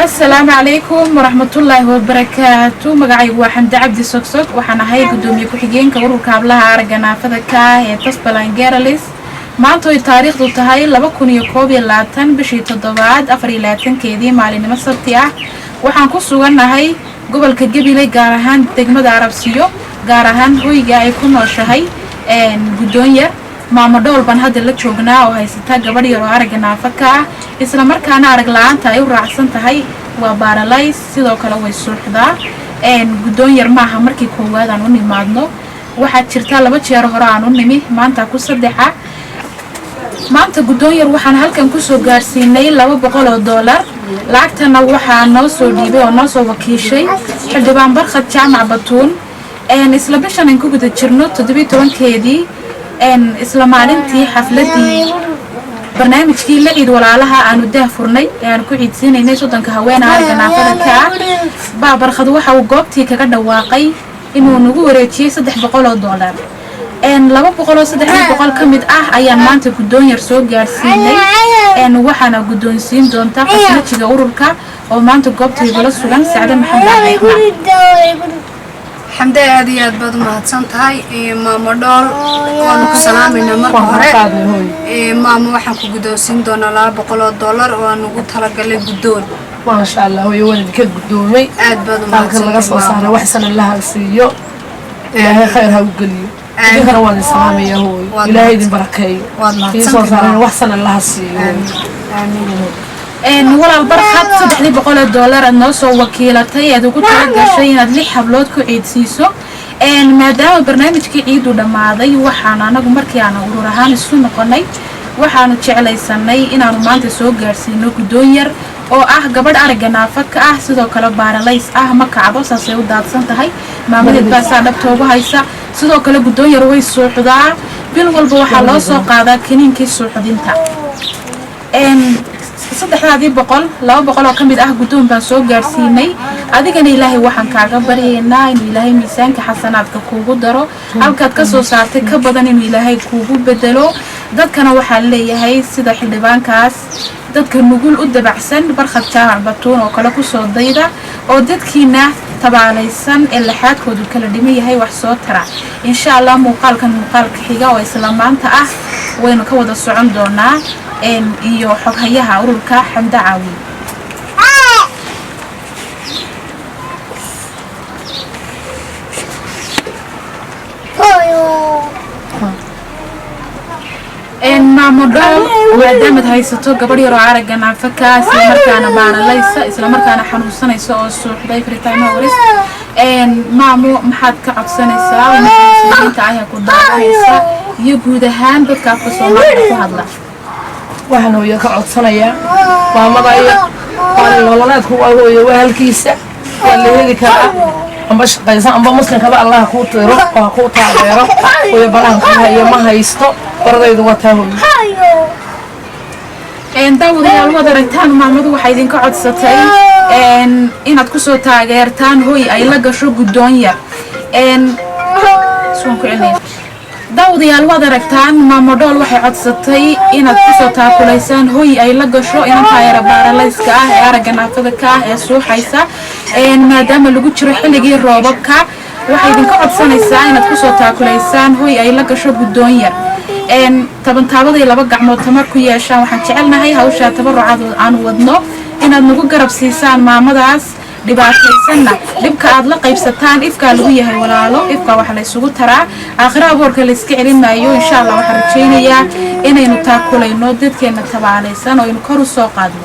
السلام عليكم ورحمة الله وبركاته. مقعي وحمد عبد سوكسوك وحنا هاي قدومي كحجين كورو كابلها عرقنا فذكا هي تصبلان جيراليس ما أنتوا التاريخ ضد هاي لبكون يكوبي لاتن بشي تضبعات أفري لاتن كيدي مالين مسطية وحنقصوا قلنا هاي قبل كجبلي جارهان تجمد عرب سيو جارهان هو جاي يكون وشهي قدومي maamo dhool baan hadda la joognaa oo haysta gabadh yar oo aragna afka isla markaana arag la'aanta ay u raacsan tahay waa baaralays sidoo kale way suuxdaa gudoon yar maaha markii koowaad aan u nimaadno waxa jirta laba jeer hore aan u nimi maanta ku saddexa maanta gudoon yar waxaan halkan ku soo gaarsiinay $200 lacagtana waxa noo soo dhiibay oo noo soo wakiishay xildhibaan barkhad jaamac batuun isla bishan aan ku guda jirno 17keedii isla maalintii xafladii barnaamijkii la ciid walaalaha aanu daahfurnay aan ku ciidsiinaynay sodanka haweenka aragna afka baa barkhad waxa uu goobtii kaga dhawaaqay inuu nagu wareejiyay $300 200 kamid ah ayaan maanta gudoon yar soo gaarsiinay waxaana gudoonsiin doonta qasnajiga ururka oo maanta goobtii la sugan Saacada Maxamed حمد هذه أدبض ما تصنتهاي ماما دول وأنا سلامنا مرة ماما وحنا كجدوسين دونا لا $200 وأنا قلت هلا قال لي بدون ما شاء الله هو يولد كل قدومي أدبض ما تصنتهاي وحسن الله السيو خيرها وقليو خير وان سلامي هو إلهي دين بركي تصنتهاي وحسن الله السيو آمين ولا البرخات $300 الناس وكيلتي أدو كنت أجاشين أدلي حبلات كعيد سيسو ما دام برنامج كعيد ودماضي وحنا أنا جمركي أنا ورهان السنة قناي وحنا تشعلي سناي إن أنا ما تسوق جالسينو كدوير أو قبل أرجعنا فك سيدو كلا بارلايس ما كعبو ساسيو دات سنتهاي ما مدد بس أنا بتوبه هايسا سيدو كلا كدوير هو السوق دا بالقلب وحلا سوق هذا كنين كيسوق دينتا $200 kamid ah gudoon baan soo gaarsiinay adigana ilaahay waxaan kaaga baryaynaa in ilaahay miisaanka xasanaadka kuugu daro halkaad ka soo saartay ka badan in ilaahay kuugu bedelo dadkana waxa leeyahay sida xildhibaankaas dadka nugul u dabacsan barkhad jaamac batuun oo kala ku soo dayda oo dadkiina tabaalaysan ee laxaadkoodu kala dhiman yahay wax soo tara insha Allah muuqaalka xiga oo isla maanta ah waynu ka wada socon doonaa iyo xoghayaha ururka Xamda Caawi maamo dhool maadaamad haysato gabadh yar oo aragna afka isla markaana baaralaysa isla markaana xanuunsanaysa oo suuxday fritayma waris maamo maxaad ka codsanaysaa inta ay ku daawanaysa iyo guud ahaan dadka afka Soomaaliya ku hadla waxaan hooyo ka codsanayaa maamada iyo nololeedku waa hooyo wahalkiisa waa la heli karaa amba shaqaysan amba muslimkaba Allah ku tiro oo ku taageero hooyo balanka iyo ma haysto waradaydu wata hooyo dawadayaal wada aragtaan maamadu waxay idinka codsatay inaad ku soo taageertaan hooyo ay la gasho gudoon yar suun ku celin dawadayaal wada aragtaan maamo dhool waxay codsatay inaad ku soo taakulaysaan hooy ay la gasho inta yar baaralayska ah ee aragna afka ee suuxaysa maadaama lagu jiro xilligii roobabka waxay idinka codsanaysaa inaad ku soo taakulaysaan hooy ay la gasho gudoon yar tabantaabada laba gacmood tamar ku yeeshaan waxaan jecelnahay hawsha tabarucad aan wadno inaad nagu garab siisaan maamadaas dhibaataysanna dhibka aad la qaybsataan ifka lagu yahay walaalo ifka waxa la isugu taraa aakhira aboorka la iska celin maayo insha Allah waxaan rajaynayaa inaynu taakulayno dadkeena tabaalaysan oo in kor u soo qaadno